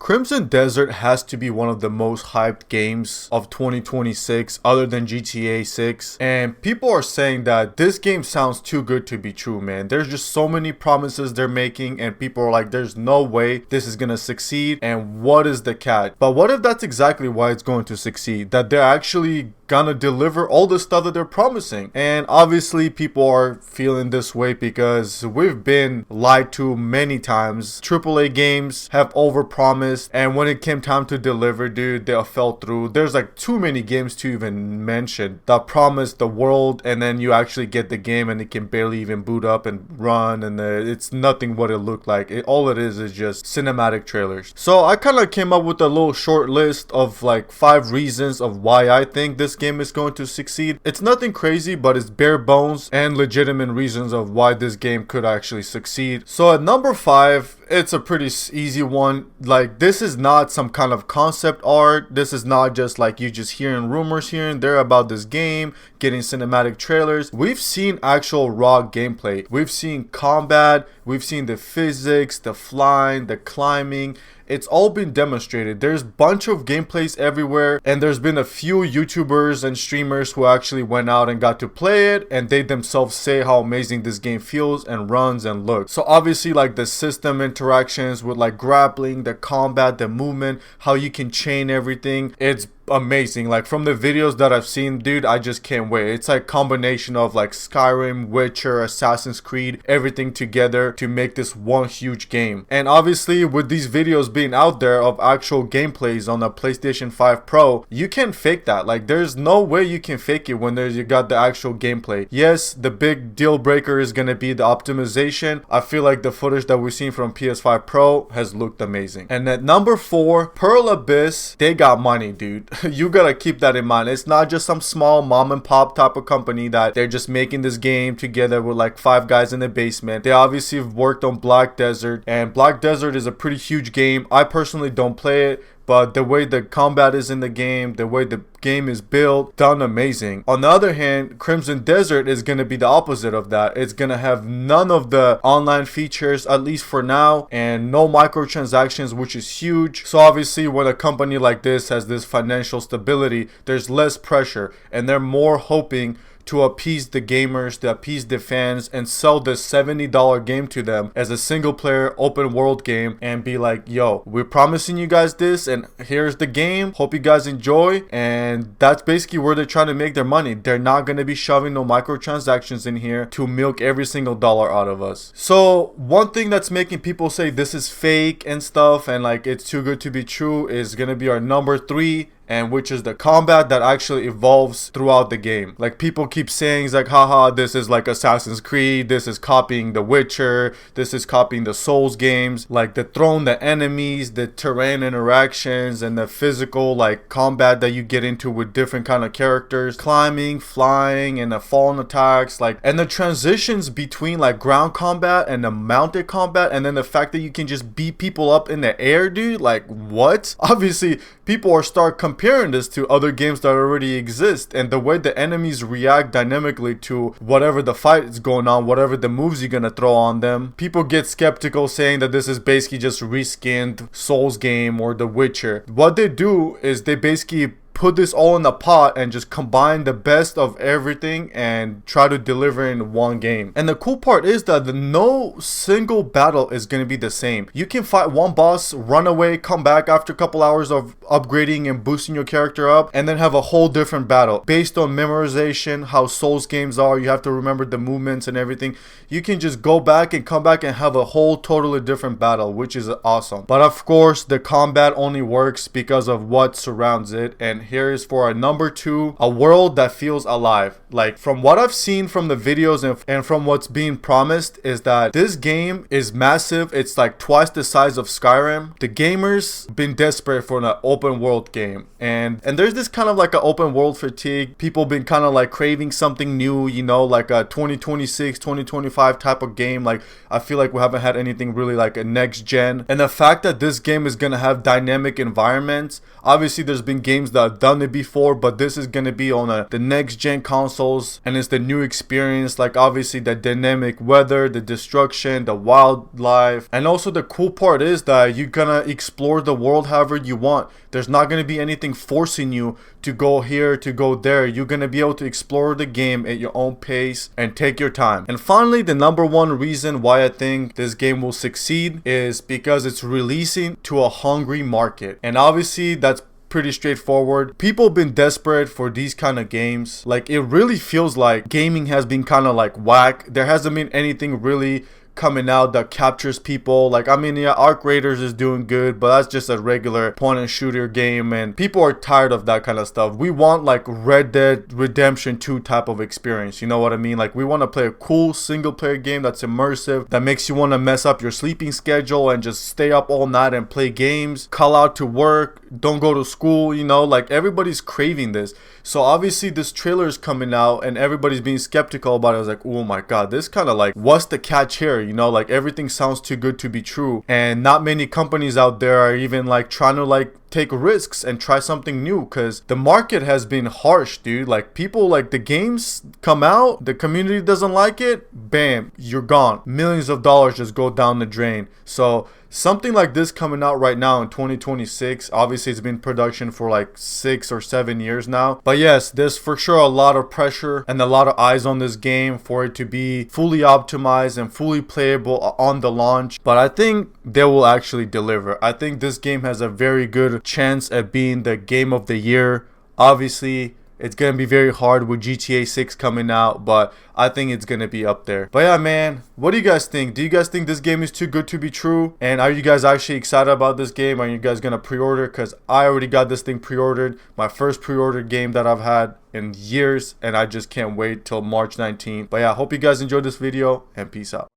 Crimson Desert has to be one of the most hyped games of 2026 other than GTA 6. And people are saying that this game sounds too good to be true, man. There's just so many promises they're making and people are like, there's no way this is gonna succeed, and what is the catch? But what if that's exactly why it's going to succeed? That they're actually gonna deliver all the stuff that they're promising. And obviously people are feeling this way because we've been lied to many times. AAA games have overpromised, and when it came time to deliver, dude, they fell through. There's like too many games to even mention that promise the world, and then you actually get the game and it can barely even boot up and run, and it's nothing what it looked like. All it is just cinematic trailers. So I kind of came up with a little short list of like 5 reasons of why I think this game is going to succeed. It's nothing crazy, but it's bare bones and legitimate reasons of why this game could actually succeed. So at number 5, it's a pretty easy one. Like, this is not some kind of concept art. This is not just like you just hearing rumors here and there about this game, getting cinematic trailers. We've seen actual raw gameplay. We've seen combat. We've seen the physics, the flying, the climbing. It's all been demonstrated. There's a bunch of gameplays everywhere, and there's been a few YouTubers and streamers who actually went out and got to play it, and they themselves say how amazing this game feels and runs and looks. So obviously, like, the system interactions with like grappling, the combat, the movement, how you can chain everything, it's amazing. Like, from the videos that I've seen, dude, I just can't wait. It's like combination of like Skyrim, Witcher, Assassin's Creed, everything together to make this one huge game. And obviously with these videos being out there of actual gameplays on the PlayStation 5 Pro, you can't fake that. Like, there's no way you can fake it when you got the actual gameplay. Yes, the big deal breaker is gonna be the optimization. I feel like the footage that we've seen from PS5 Pro has looked amazing. And at number 4, Pearl Abyss, they got money, dude. You gotta keep that in mind. It's not just some small mom and pop type of company that they're just making this game together with like 5 guys in the basement. They obviously have worked on Black Desert, and Black Desert is a pretty huge game. I personally don't play it, but the way the combat is in the game, the way the game is built, done amazing. On the other hand, Crimson Desert is going to be the opposite of that. It's going to have none of the online features, at least for now, and no microtransactions, which is huge. So obviously when a company like this has this financial stability, there's less pressure, and they're more hoping to appease the gamers, to appease the fans, and sell this $70 game to them as a single player open world game, and be like, yo, we're promising you guys this, and here's the game, hope you guys enjoy. And that's basically where they're trying to make their money. They're not going to be shoving no microtransactions in here to milk every single dollar out of us. So one thing that's making people say this is fake and stuff, and like it's too good to be true, is going to be our number 3, and which is the combat that actually evolves throughout the game. Like, people keep saying, it's like, haha, this is like Assassin's Creed, this is copying The Witcher, this is copying the Souls games. Like, the throne, the enemies, the terrain interactions, and the physical like combat that you get into with different kind of characters, climbing, flying, and the fallen attacks, like, and the transitions between like ground combat and the mounted combat, and then the fact that you can just beat people up in the air, dude. Like, what? Obviously people are comparing this to other games that already exist, and the way the enemies react dynamically to whatever the fight is going on, whatever the moves you're gonna throw on them. People get skeptical, saying that this is basically just reskinned Souls game or The Witcher. What they do is they basically put this all in a pot and just combine the best of everything and try to deliver in one game. And the cool part is that no single battle is going to be the same. You can fight one boss, run away, come back after a couple hours of upgrading and boosting your character up, and then have a whole different battle based on memorization, how Souls games are. You have to remember the movements and everything. You can just go back and come back and have a whole totally different battle, which is awesome. But of course, the combat only works because of what surrounds it. And here is for our number 2, a world that feels alive. Like, from what I've seen from the videos and from what's being promised, is that this game is massive. It's like twice the size of Skyrim. The gamers been desperate for an open world game, and there's this kind of like an open world fatigue. People been kind of like craving something new, you know, like a 2026 2025 type of game. Like, I feel like we haven't had anything really like a next gen. And the fact that this game is gonna have dynamic environments, obviously there's been games that done it before, but this is gonna be on the next gen consoles, and it's the new experience. Like obviously the dynamic weather, the destruction, the wildlife, and also the cool part is that you're gonna explore the world however you want. There's not gonna be anything forcing you to go here, to go there. You're gonna be able to explore the game at your own pace and take your time. And finally, the number one reason why I think this game will succeed is because it's releasing to a hungry market. And obviously that's pretty straightforward. People have been desperate for these kind of games. Like it really feels like gaming has been kind of like whack. There hasn't been anything really coming out that captures people. Like I mean, yeah, Arc Raiders is doing good, but that's just a regular point and shooter game, and people are tired of that kind of stuff. We want like Red Dead Redemption 2 type of experience, you know what I mean? Like we want to play a cool single player game that's immersive, that makes you want to mess up your sleeping schedule and just stay up all night and play games, call out to work, don't go to school, you know, like everybody's craving this. So obviously this trailer is coming out and everybody's being skeptical about it. I was like, oh my god, this kind of like, what's the catch here? You know, like everything sounds too good to be true, and not many companies out there are even like trying to like take risks and try something new, because the market has been harsh, dude. Like people, like the games come out, the community doesn't like it, bam, you're gone. Millions of dollars just go down the drain. So something like this coming out right now in 2026, obviously it's been in production for like 6 or 7 years now, but yes, there's for sure a lot of pressure and a lot of eyes on this game for it to be fully optimized and fully playable on the launch. But I think they will actually deliver. I think this game has a very good chance at being the game of the year. Obviously it's gonna be very hard with GTA 6 coming out, but I think it's gonna be up there. But yeah, man, what do you guys think? Do you guys think this game is too good to be true? And are you guys actually excited about this game? Are you guys gonna pre-order? Because I already got this thing pre-ordered, my first pre-ordered game that I've had in years, and I just can't wait till March 19th. But yeah, I hope you guys enjoyed this video, and peace out.